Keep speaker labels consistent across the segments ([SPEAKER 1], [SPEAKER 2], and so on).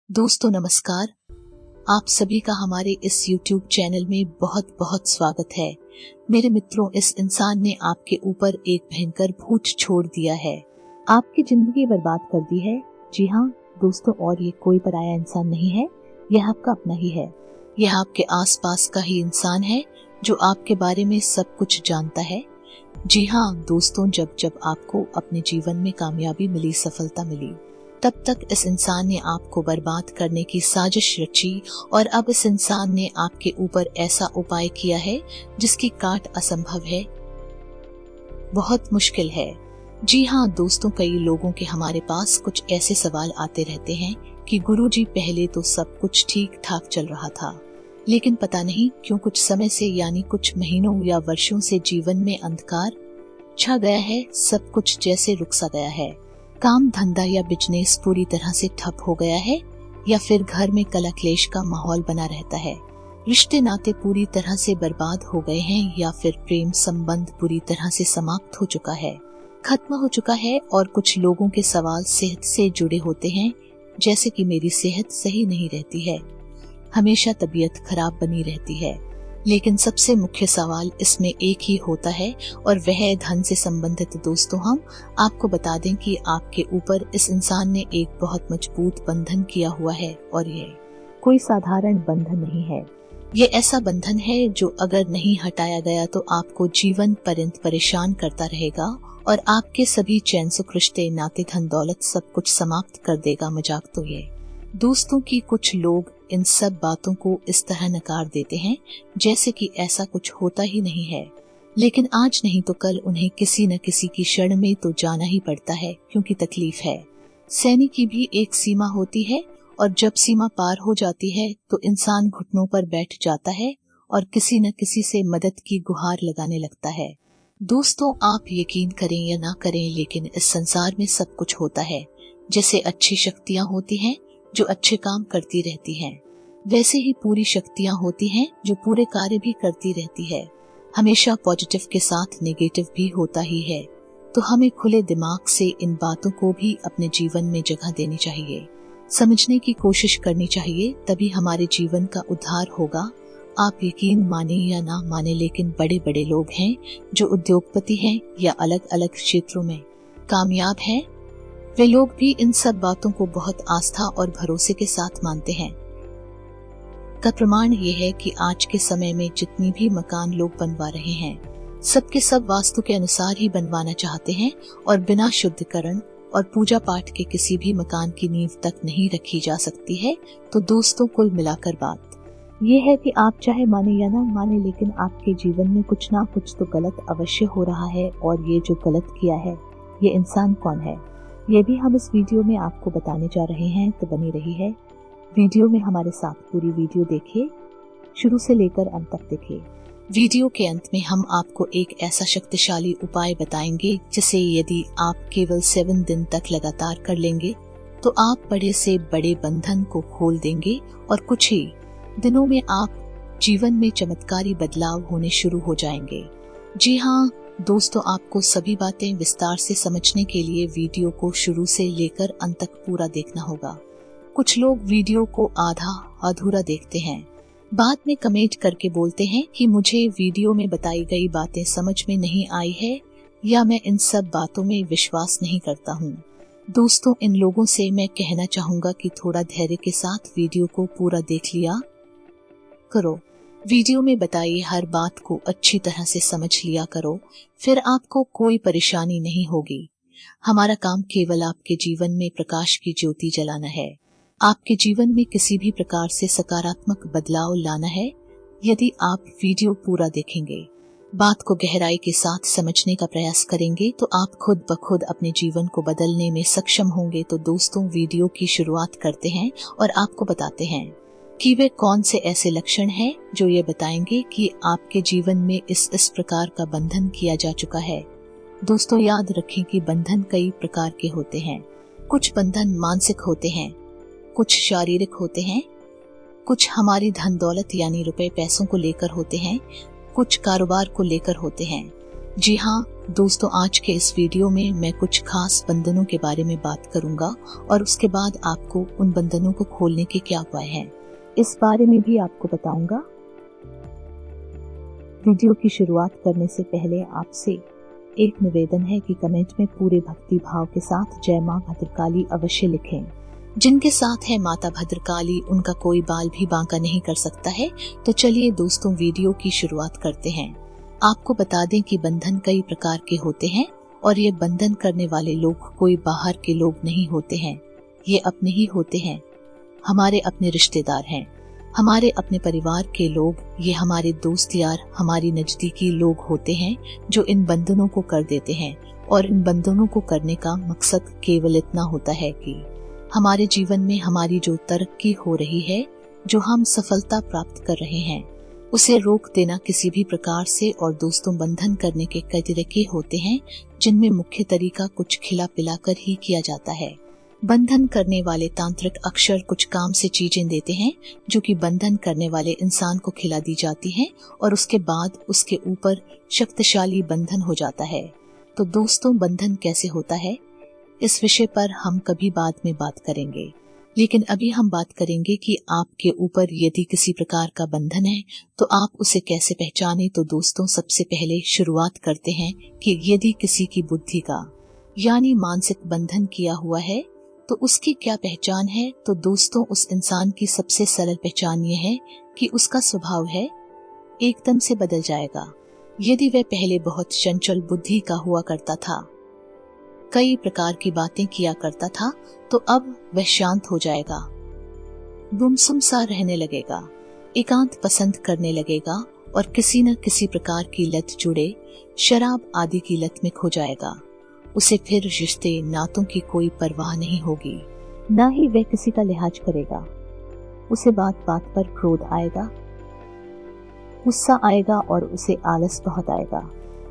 [SPEAKER 1] दोस्तों नमस्कार। आप सभी का हमारे इस YouTube चैनल में बहुत बहुत स्वागत है। मेरे मित्रों, इस इंसान ने आपके ऊपर एक भयंकर भूत छोड़ दिया है, आपकी जिंदगी बर्बाद कर दी है। जी हाँ दोस्तों, और ये कोई पराया इंसान नहीं है, यह आपका अपना ही है। यह आपके आसपास का ही इंसान है जो आपके बारे में सब कुछ जानता है। जी हाँ दोस्तों, जब जब आपको अपने जीवन में कामयाबी मिली, सफलता मिली, तब तक इस इंसान ने आपको बर्बाद करने की साजिश रची और अब इस इंसान ने आपके ऊपर ऐसा उपाय किया है जिसकी काट असंभव है, बहुत मुश्किल है। जी हाँ दोस्तों, कई लोगों के हमारे पास कुछ ऐसे सवाल आते रहते हैं कि गुरुजी पहले तो सब कुछ ठीक ठाक चल रहा था, लेकिन पता नहीं क्यों कुछ समय से यानी कुछ महीनों या वर्षों से जीवन में अंधकार छा गया है, सब कुछ जैसे रुक सा गया है। काम धंधा या बिजनेस पूरी तरह से ठप हो गया है, या फिर घर में कलह क्लेश का माहौल बना रहता है। रिश्ते नाते पूरी तरह से बर्बाद हो गए हैं, या फिर प्रेम संबंध पूरी तरह से समाप्त हो चुका है, खत्म हो चुका है। और कुछ लोगों के सवाल सेहत से जुड़े होते हैं, जैसे कि मेरी सेहत सही नहीं रहती है, हमेशा तबीयत खराब बनी रहती है। लेकिन सबसे मुख्य सवाल इसमें एक ही होता है और वह है धन से संबंधित। दोस्तों, हम आपको बता दें कि आपके ऊपर इस इंसान ने एक बहुत मजबूत बंधन किया हुआ है, और यह कोई साधारण बंधन नहीं है। ये ऐसा बंधन है जो अगर नहीं हटाया गया तो आपको जीवन पर्यंत परेशान करता रहेगा और आपके सभी चैन सुख, रिश्ते नाते, धन दौलत सब कुछ समाप्त कर देगा। मजाक तो ये दोस्तों कि कुछ लोग इन सब बातों को इस तरह नकार देते हैं जैसे कि ऐसा कुछ होता ही नहीं है, लेकिन आज नहीं तो कल उन्हें किसी न किसी की शरण में तो जाना ही पड़ता है, क्योंकि तकलीफ है। सहने की भी एक सीमा होती है, और जब सीमा पार हो जाती है तो इंसान घुटनों पर बैठ जाता है और किसी न किसी से मदद की गुहार लगाने लगता है। दोस्तों, आप यकीन करें या ना करें, लेकिन इस संसार में सब कुछ होता है। जैसे अच्छी शक्तियाँ होती हैं जो अच्छे काम करती रहती हैं, वैसे ही पूरी शक्तियां होती हैं जो पूरे कार्य भी करती रहती है। हमेशा पॉजिटिव के साथ नेगेटिव भी होता ही है, तो हमें खुले दिमाग से इन बातों को भी अपने जीवन में जगह देनी चाहिए, समझने की कोशिश करनी चाहिए, तभी हमारे जीवन का उद्धार होगा। आप यकीन माने या ना माने, लेकिन बड़े बड़े लोग हैं जो उद्योगपति हैं या अलग अलग क्षेत्रों में कामयाब हैं, वे लोग भी इन सब बातों को बहुत आस्था और भरोसे के साथ मानते हैं। का प्रमाण ये है कि आज के समय में जितनी भी मकान लोग बनवा रहे हैं, सबके सब वास्तु के अनुसार ही बनवाना चाहते हैं, और बिना शुद्धिकरण और पूजा पाठ के किसी भी मकान की नींव तक नहीं रखी जा सकती है। तो दोस्तों, कुल मिलाकर बात ये है कि आप चाहे माने या ना माने, लेकिन आपके जीवन में कुछ ना कुछ तो गलत अवश्य हो रहा है, और ये जो गलत किया है, ये इंसान कौन है, ये भी हम इस वीडियो में आपको बताने जा रहे हैं। तो बनी रही है वीडियो में हमारे साथ, पूरी वीडियो देखिए, शुरू से लेकर अंत तक देखिए। वीडियो के अंत में हम आपको एक ऐसा शक्तिशाली उपाय बताएंगे जिसे यदि आप केवल 7 दिन तक लगातार कर लेंगे तो आप बड़े से बड़े बंधन को खोल देंगे, और कुछ ही दिनों में आप जीवन में चमत्कारी बदलाव होने शुरू हो जाएंगे। जी हाँ दोस्तों, आपको सभी बातें विस्तार से समझने के लिए वीडियो को शुरू से लेकर अंत तक पूरा देखना होगा। कुछ लोग वीडियो को आधा अधूरा देखते हैं, बाद में कमेंट करके बोलते हैं कि मुझे वीडियो में बताई गई बातें समझ में नहीं आई है, या मैं इन सब बातों में विश्वास नहीं करता हूँ। दोस्तों, इन लोगों से मैं कहना चाहूँगा कि थोड़ा धैर्य के साथ वीडियो को पूरा देख लिया करो। वीडियो में बताई हर बात को अच्छी तरह से समझ लिया करो, फिर आपको कोई परेशानी नहीं होगी। हमारा काम केवल आपके जीवन में प्रकाश की ज्योति जलाना है, आपके जीवन में किसी भी प्रकार से सकारात्मक बदलाव लाना है। यदि आप वीडियो पूरा देखेंगे, बात को गहराई के साथ समझने का प्रयास करेंगे, तो आप खुद ब खुद अपने जीवन को बदलने में सक्षम होंगे। तो दोस्तों, वीडियो की शुरुआत करते हैं और आपको बताते हैं कि वे कौन से ऐसे लक्षण हैं जो ये बताएंगे कि आपके जीवन में इस प्रकार का बंधन किया जा चुका है। दोस्तों, याद रखें कि बंधन कई प्रकार के होते हैं। कुछ बंधन मानसिक होते हैं, कुछ शारीरिक होते हैं, कुछ हमारी धन दौलत यानी रुपए पैसों को लेकर होते हैं, कुछ कारोबार को लेकर होते हैं, जी हाँ दोस्तों, आज के इस वीडियो में मैं कुछ खास बंधनों के बारे में बात करूंगा और उसके बाद आपको उन बंधनों को खोलने के क्या उपाय हैं, इस बारे में भी आपको बताऊंगा। वीडियो की शुरुआत करने से पहले आपसे एक निवेदन है कि कमेंट में पूरे भक्ति भाव के साथ जय मां भद्रकाली अवश्य लिखें। जिनके साथ है माता भद्रकाली, उनका कोई बाल भी बांका नहीं कर सकता है। तो चलिए दोस्तों, वीडियो की शुरुआत करते हैं। आपको बता दें कि बंधन कई प्रकार के होते हैं और ये बंधन करने वाले लोग कोई बाहर के लोग नहीं होते हैं, ये अपने ही होते हैं, हमारे अपने रिश्तेदार हैं, हमारे अपने परिवार के लोग, ये हमारे दोस्त यार, हमारी नजदीकी लोग होते हैं जो इन बंधनों को कर देते हैं। और इन बंधनों को करने का मकसद केवल इतना होता है कि हमारे जीवन में हमारी जो तरक्की हो रही है, जो हम सफलता प्राप्त कर रहे हैं, उसे रोक देना किसी भी प्रकार से। और दोस्तों, बंधन करने के कई तरीके होते हैं, जिनमें मुख्य तरीका कुछ खिला पिलाकर ही किया जाता है। बंधन करने वाले तांत्रिक अक्सर कुछ काम से चीजें देते हैं जो कि बंधन करने वाले इंसान को खिला दी जाती हैं और उसके बाद उसके ऊपर शक्तिशाली बंधन हो जाता है। तो दोस्तों, बंधन कैसे होता है, इस विषय पर हम कभी बाद में बात करेंगे, लेकिन अभी हम बात करेंगे कि आपके ऊपर यदि किसी प्रकार का बंधन है तो आप उसे कैसे पहचाने। तो दोस्तों, सबसे पहले शुरुआत करते हैं कि यदि किसी की बुद्धि का यानी मानसिक बंधन किया हुआ है तो उसकी क्या पहचान है। तो दोस्तों, उस इंसान की सबसे सरल पहचान ये है कि उसका स्वभाव है एकदम से बदल जाएगा। यदि वह पहले बहुत चंचल बुद्धि का हुआ करता था, कई प्रकार की बातें किया करता था, तो अब वह शांत हो जाएगा, गुमसुम सा रहने लगेगा, एकांत पसंद करने लगेगा और किसी न किसी प्रकार की लत जुड़े शराब आदि की लत में खो जाएगा। उसे फिर रिश्ते नातों की कोई परवाह नहीं होगी, न ही वह किसी का लिहाज करेगा। उसे बात बात पर क्रोध आएगा, गुस्सा आएगा और उसे आलस बहुत आएगा।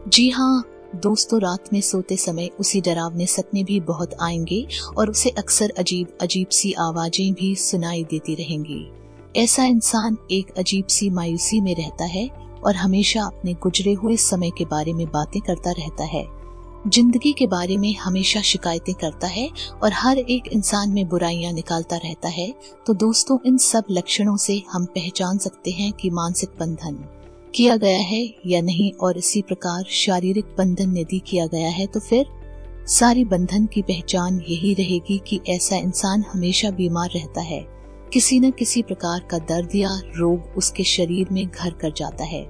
[SPEAKER 1] जी हाँ दोस्तों, रात में सोते समय उसी डरावने सपने भी बहुत आएंगे और उसे अक्सर अजीब अजीब सी आवाजें भी सुनाई देती रहेंगी। ऐसा इंसान एक अजीब सी मायूसी में रहता है और हमेशा अपने गुजरे हुए समय के बारे में बातें करता रहता है, जिंदगी के बारे में हमेशा शिकायतें करता है और हर एक इंसान में बुराइयां निकालता रहता है। तो दोस्तों, इन सब लक्षणों से हम पहचान सकते हैं कि मानसिक बंधन किया गया है या नहीं। और इसी प्रकार शारीरिक बंधन यदि किया गया है तो फिर सारी बंधन की पहचान यही रहेगी कि ऐसा इंसान हमेशा बीमार रहता है, किसी न किसी प्रकार का दर्द या रोग उसके शरीर में घर कर जाता है।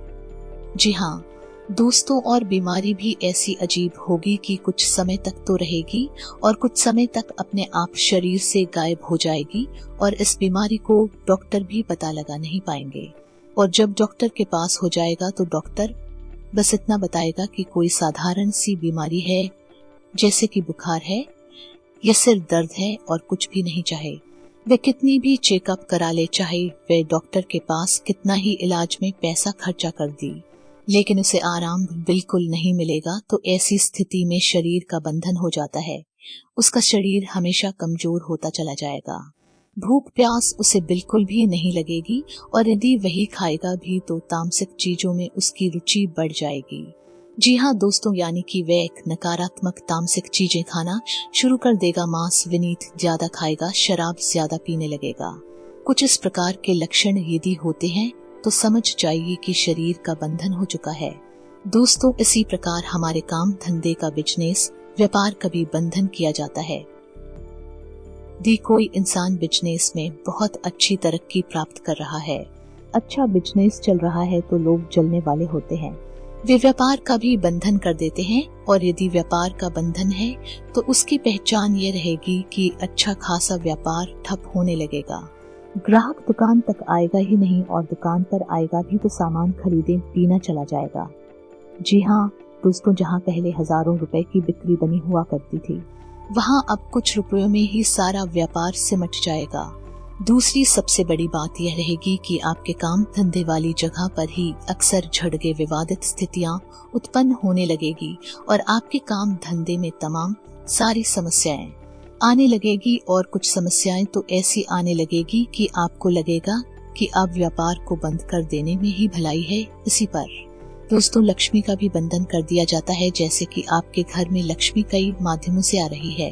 [SPEAKER 1] जी हाँ दोस्तों, और बीमारी भी ऐसी अजीब होगी कि कुछ समय तक तो रहेगी और कुछ समय तक अपने आप शरीर से गायब हो जाएगी और इस बीमारी को डॉक्टर भी पता लगा नहीं पाएंगे। और जब डॉक्टर के पास हो जाएगा तो डॉक्टर बस इतना बताएगा कि कोई साधारण सी बीमारी है, जैसे कि बुखार है या सिर दर्द है, और कुछ भी नहीं चाहे वे कितनी भी चेकअप करा ले, चाहे वे डॉक्टर के पास कितना ही इलाज में पैसा खर्चा कर दी, लेकिन उसे आराम बिल्कुल नहीं मिलेगा। तो ऐसी स्थिति में शरीर का बंधन हो जाता है, उसका शरीर हमेशा कमजोर होता चला जाएगा, भूख प्यास उसे बिल्कुल भी नहीं लगेगी और यदि वही खाएगा भी तो तामसिक चीजों में उसकी रुचि बढ़ जाएगी। जी हाँ दोस्तों, यानी कि वह एक नकारात्मक तामसिक चीजें खाना शुरू कर देगा, मांस विनीत ज्यादा खाएगा, शराब ज्यादा पीने लगेगा। कुछ इस प्रकार के लक्षण यदि होते हैं तो समझ जाइए कि शरीर का बंधन हो चुका है। दोस्तों, इसी प्रकार हमारे काम धंधे का बिजनेस व्यापार का भी बंधन किया जाता है। यदि कोई इंसान बिजनेस में बहुत अच्छी तरक्की प्राप्त कर रहा है, अच्छा बिजनेस चल रहा है, तो लोग जलने वाले होते हैं, वे व्यापार का भी बंधन कर देते हैं। और यदि व्यापार का बंधन है तो उसकी पहचान ये रहेगी कि अच्छा खासा व्यापार ठप होने लगेगा, ग्राहक दुकान तक आएगा ही नहीं और दुकान पर आएगा भी तो सामान खरीदे बिना चला जाएगा। जी हाँ दोस्तों, जहाँ पहले हजारों रुपए की बिक्री बनी हुआ करती थी, वहाँ अब कुछ रुपयों में ही सारा व्यापार सिमट जाएगा। दूसरी सबसे बड़ी बात यह रहेगी कि आपके काम धंधे वाली जगह पर ही अक्सर झड़गे विवादित स्थितियां उत्पन्न होने लगेगी और आपके काम धंधे में तमाम सारी समस्याएं आने लगेगी। और कुछ समस्याएं तो ऐसी आने लगेगी कि आपको लगेगा कि अब व्यापार को बंद कर देने में ही भलाई है। इसी पर दोस्तों, लक्ष्मी का भी बंधन कर दिया जाता है, जैसे कि आपके घर में लक्ष्मी कई माध्यमों से आ रही है।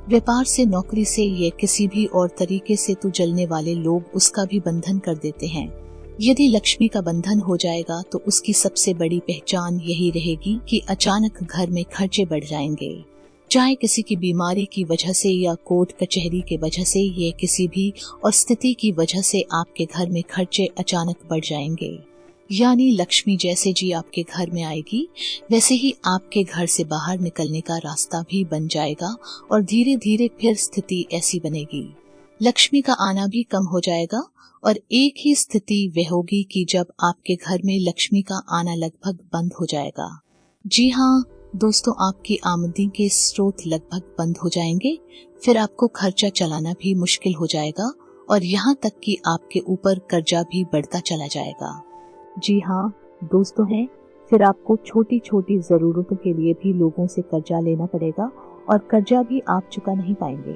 [SPEAKER 1] व्यापार से, नौकरी से, या किसी भी और तरीके से तू जलने वाले लोग उसका भी बंधन कर देते हैं। यदि लक्ष्मी का बंधन हो जाएगा तो उसकी सबसे बड़ी पहचान यही रहेगी कि अचानक घर में खर्चे बढ़ जाएंगे। चाहे किसी की बीमारी की वजह से या कोर्ट कचहरी के वजह से या किसी भी और स्थिति की वजह से आपके घर में खर्चे अचानक बढ़ जाएंगे। यानी लक्ष्मी जैसे जी आपके घर में आएगी, वैसे ही आपके घर से बाहर निकलने का रास्ता भी बन जाएगा और धीरे धीरे फिर स्थिति ऐसी बनेगी। लक्ष्मी का आना भी कम हो जाएगा और एक ही स्थिति वह होगी कि जब आपके घर में लक्ष्मी का आना लगभग बंद हो जाएगा। जी हाँ दोस्तों, आपकी आमदनी के स्रोत लगभग बंद हो जाएंगे। फिर आपको खर्चा चलाना भी मुश्किल हो जाएगा और यहाँ तक कि आपके ऊपर कर्जा भी बढ़ता चला जाएगा। जी हाँ दोस्तों, है फिर आपको छोटी छोटी जरूरतों के लिए भी लोगों से कर्जा लेना पड़ेगा और कर्जा भी आप चुका नहीं पाएंगे।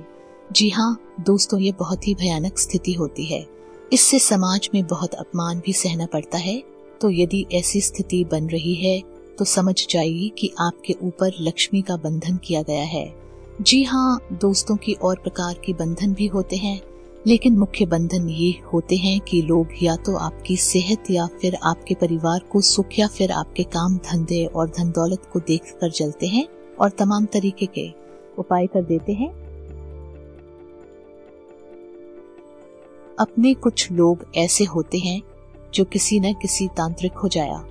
[SPEAKER 1] जी हाँ दोस्तों, ये बहुत ही भयानक स्थिति होती है। इससे समाज में बहुत अपमान भी सहना पड़ता है। तो यदि ऐसी स्थिति बन रही है तो समझ जाइए कि आपके ऊपर लक्ष्मी का बंधन किया गया है। जी हाँ दोस्तों, की और प्रकार के बंधन भी होते हैं, लेकिन मुख्य बंधन ये होते हैं कि लोग या तो आपकी सेहत या फिर आपके परिवार को सुख या फिर आपके काम धंधे और धन दौलत को देख कर जलते हैं और तमाम तरीके के उपाय कर देते हैं। अपने कुछ लोग ऐसे होते हैं जो किसी न किसी तांत्रिक हो जाया,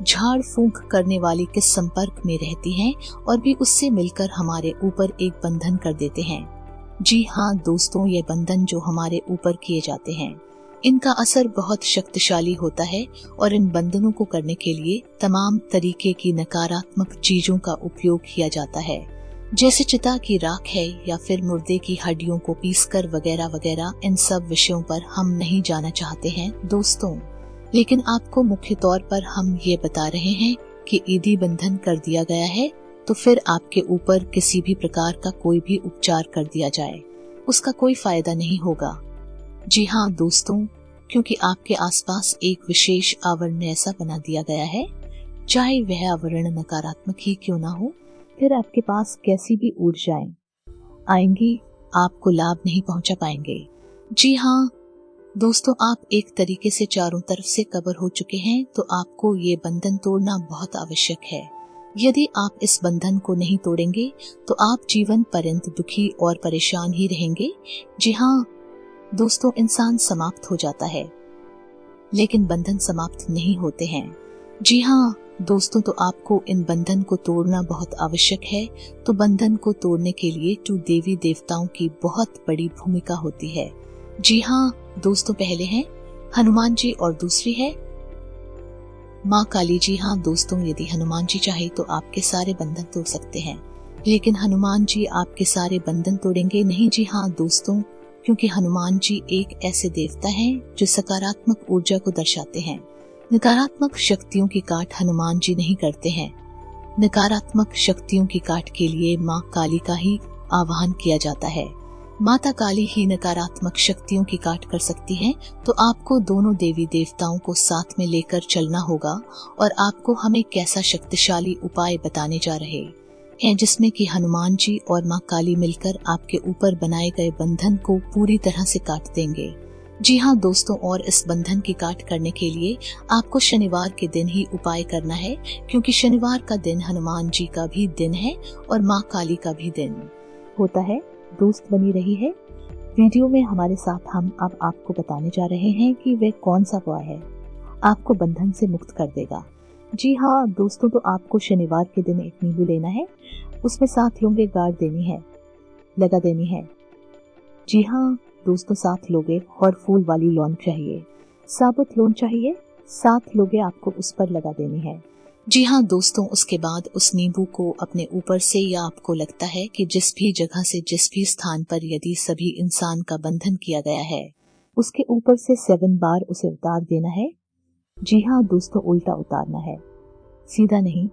[SPEAKER 1] झाड़ फूंक करने वाले के संपर्क में रहती हैं और भी उससे मिलकर हमारे ऊपर एक बंधन कर देते हैं। जी हाँ दोस्तों, ये बंधन जो हमारे ऊपर किए जाते हैं, इनका असर बहुत शक्तिशाली होता है और इन बंधनों को करने के लिए तमाम तरीके की नकारात्मक चीजों का उपयोग किया जाता है, जैसे चिता की राख है या फिर मुर्दे की हड्डियों को पीसकर वगैरह वगैरह। इन सब विषयों पर हम नहीं जाना चाहते हैं दोस्तों, लेकिन आपको मुख्य तौर पर हम ये बता रहे हैं कि यदि बंधन कर दिया गया है तो फिर आपके ऊपर किसी भी प्रकार का कोई भी उपचार कर दिया जाए, उसका कोई फायदा नहीं होगा। जी हाँ दोस्तों, क्योंकि आपके आसपास एक विशेष आवरण ऐसा बना दिया गया है, चाहे वह आवरण नकारात्मक ही क्यों ना हो, फिर आपके पास कैसी भी ऊर्जाएं आएंगी आपको लाभ नहीं पहुंचा पाएंगे। जी हाँ दोस्तों, आप एक तरीके से चारों तरफ से कवर हो चुके हैं, तो आपको ये बंधन तोड़ना बहुत आवश्यक है। यदि आप इस बंधन को नहीं तोड़ेंगे तो आप जीवन पर्यंत दुखी और परेशान ही रहेंगे। जी हाँ दोस्तों, इंसान समाप्त हो जाता है लेकिन बंधन समाप्त नहीं होते हैं। जी हाँ दोस्तों, तो आपको इन बंधन को तोड़ना बहुत आवश्यक है। तो बंधन को तोड़ने के लिए देवी देवताओं की बहुत बड़ी भूमिका होती है। जी हाँ दोस्तों, पहले हैं हनुमान जी और दूसरी है माँ काली। जी हाँ दोस्तों, यदि हनुमान जी चाहे तो आपके सारे बंधन तोड़ सकते हैं, लेकिन हनुमान जी आपके सारे बंधन तोड़ेंगे नहीं। जी हाँ दोस्तों, क्योंकि हनुमान जी एक ऐसे देवता हैं जो सकारात्मक ऊर्जा को दर्शाते हैं। नकारात्मक शक्तियों की काट हनुमान जी नहीं करते हैं। नकारात्मक शक्तियों की काट के लिए माँ काली का ही आह्वान किया जाता है। माता काली ही नकारात्मक शक्तियों की काट कर सकती हैं। तो आपको दोनों देवी देवताओं को साथ में लेकर चलना होगा और आपको हमें कैसा शक्तिशाली उपाय बताने जा रहे हैं, जिसमें कि हनुमान जी और माँ काली मिलकर आपके ऊपर बनाए गए बंधन को पूरी तरह से काट देंगे। जी हाँ दोस्तों, और इस बंधन की काट करने के लिए आपको शनिवार के दिन ही उपाय करना है, क्योंकि शनिवार का दिन हनुमान जी का भी दिन है और माँ काली का भी दिन होता है। दोस्त बनी रही है वीडियो में हमारे साथ। हम अब आपको बताने जा रहे हैं कि वह कौन सा उपाय है आपको बंधन से मुक्त कर देगा। जी हाँ दोस्तों, तो आपको शनिवार के दिन एक नींबू लेना है, उसमें 7 लोगे गाड़ देनी है, लगा देनी है। जी हाँ दोस्तों, 7 लोगे और फूल वाली लौंग चाहिए, साबुत लौंग चाहिए, 7 लोगे आपको उस पर लगा देनी है। जी हाँ दोस्तों, उसके बाद उस नींबू को अपने ऊपर से या आपको लगता है कि जिस भी जगह से जिस भी स्थान पर यदि सभी इंसान का बंधन किया गया है, उसके ऊपर से 7 बार उसे उतार देना है। जी हाँ दोस्तों, उल्टा उतारना है, सीधा नहीं,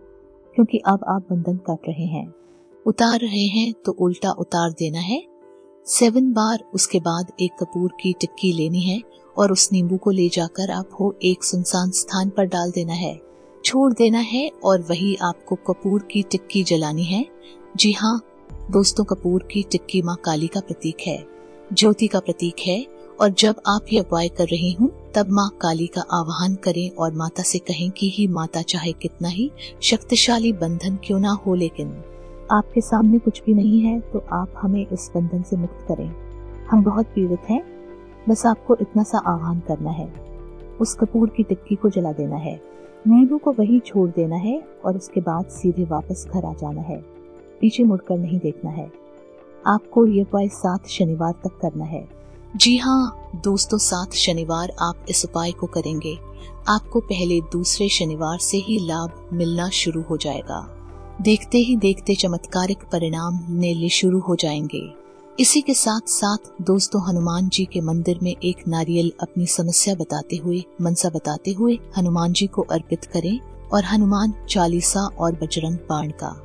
[SPEAKER 1] क्योंकि अब आप बंधन काट रहे हैं। उतार रहे हैं तो उल्टा उतार देना है 7 बार। उसके बाद एक कपूर की टिक्की लेनी है और उस नींबू को ले जाकर आपको एक सुनसान स्थान पर डाल देना है। छोड़ देना है और वही आपको कपूर की टिक्की जलानी है। जी हाँ दोस्तों, कपूर की टिक्की माँ काली का प्रतीक है, ज्योति का प्रतीक है। और जब आप ये उपाय कर रही हूँ तब माँ काली का आह्वान करें और माता से कहें कि ही माता चाहे कितना ही शक्तिशाली बंधन क्यों ना हो, लेकिन आपके सामने कुछ भी नहीं है तो आप हमें इस बंधन से मुक्त करें। हम बहुत पीड़ित हैं। बस आपको इतना सा आह्वान करना है, उस कपूर की टिक्की को जला देना है, नींबू को वही छोड़ देना है और उसके बाद सीधे वापस घर आ जाना है। पीछे मुड़कर नहीं देखना है। आपको ये उपाय 7 शनिवार तक करना है। जी हाँ दोस्तों, 7 शनिवार आप इस उपाय को करेंगे, आपको पहले दूसरे शनिवार से ही लाभ मिलना शुरू हो जाएगा। देखते ही देखते चमत्कारिक परिणाम मिलने शुरू हो जाएंगे। इसी के साथ साथ दोस्तों, हनुमान जी के मंदिर में एक नारियल अपनी समस्या बताते हुए, मनसा बताते हुए हनुमान जी को अर्पित करें और हनुमान चालीसा और बजरंग बाण का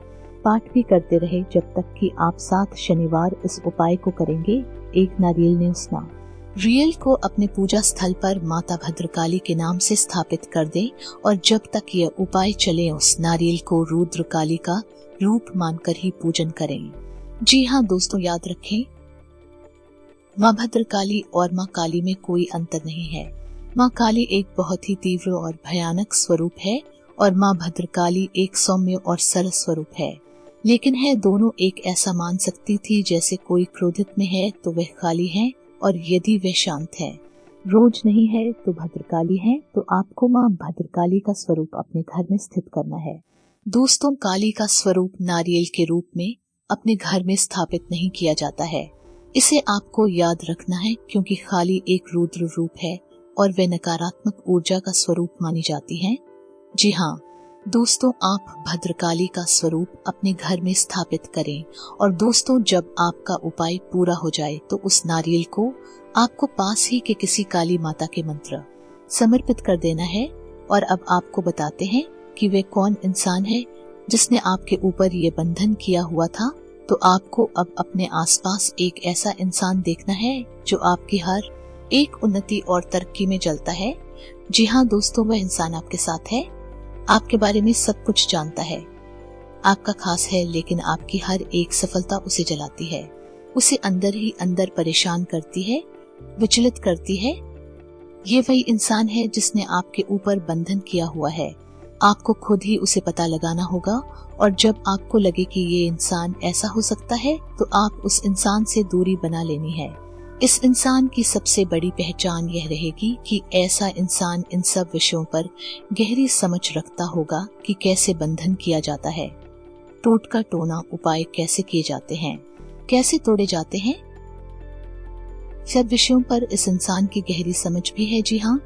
[SPEAKER 1] पाठ भी करते रहे जब तक कि आप 7 शनिवार इस उपाय को करेंगे। एक नारियल ने उसना रियल को अपने पूजा स्थल पर माता भद्रकाली के नाम से स्थापित कर दें और जब तक यह उपाय चले उस नारियल को रुद्रकाली का रूप मानकर ही पूजन करें। जी हाँ दोस्तों, याद रखें, माँ भद्रकाली और माँ काली में कोई अंतर नहीं है। माँ काली एक बहुत ही तीव्र और भयानक स्वरूप है और माँ भद्रकाली एक सौम्य और सरल स्वरूप है, लेकिन है दोनों एक ऐसा मान सकती थी जैसे कोई क्रोधित में है तो वह काली है और यदि वह शांत है, रोज नहीं है तो भद्रकाली है। तो आपको माँ भद्रकाली का स्वरूप अपने घर में स्थित करना है। दोस्तों, काली का स्वरूप नारियल के रूप में अपने घर में स्थापित नहीं किया जाता है, इसे आपको याद रखना है क्योंकि काली एक रुद्र रूप है और वह नकारात्मक ऊर्जा का स्वरूप मानी जाती है। जी हाँ दोस्तों, आप भद्रकाली का स्वरूप अपने घर में स्थापित करें और दोस्तों, जब आपका उपाय पूरा हो जाए तो उस नारियल को आपको पास ही के किसी काली माता के मंत्र समर्पित कर देना है। और अब आपको बताते हैं कि वे कौन इंसान है जिसने आपके ऊपर ये बंधन किया हुआ था। तो आपको अब अपने आसपास एक ऐसा इंसान देखना है जो आपकी हर एक उन्नति और तरक्की में चलता है। जी हाँ दोस्तों, वह इंसान आपके साथ है, आपके बारे में सब कुछ जानता है, आपका खास है, लेकिन आपकी हर एक सफलता उसे जलाती है, उसे अंदर ही अंदर परेशान करती है, विचलित करती है। ये वही इंसान है जिसने आपके ऊपर बंधन किया हुआ है। आपको खुद ही उसे पता लगाना होगा और जब आपको लगे कि ये इंसान ऐसा हो सकता है तो आप उस इंसान से दूरी बना लेनी है। इस इंसान की सबसे बड़ी पहचान यह रहेगी कि ऐसा इंसान इन सब विषयों पर गहरी समझ रखता होगा कि कैसे बंधन किया जाता है, टोटका टोना उपाय कैसे किए जाते हैं, कैसे तोड़े जाते हैं। सब विषयों पर इस इंसान की गहरी समझ भी है। जी हाँ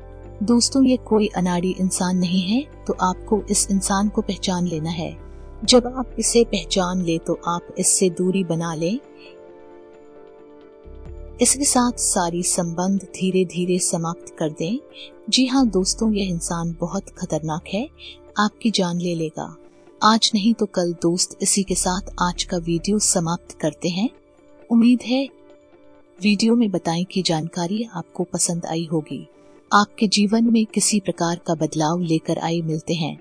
[SPEAKER 1] दोस्तों, ये कोई अनाड़ी इंसान नहीं है, तो आपको इस इंसान को पहचान लेना है। जब आप इसे पहचान ले तो आप इससे दूरी बना लें, इसके साथ सारी संबंध धीरे धीरे समाप्त कर दें। जी हाँ दोस्तों, यह इंसान बहुत खतरनाक है, आपकी जान ले लेगा। आज नहीं तो कल दोस्त, इसी के साथ आज का वीडियो समाप्त करते हैं। उम्मीद है वीडियो में बताई की जानकारी आपको पसंद आई होगी, आपके जीवन में किसी प्रकार का बदलाव लेकर आए। मिलते हैं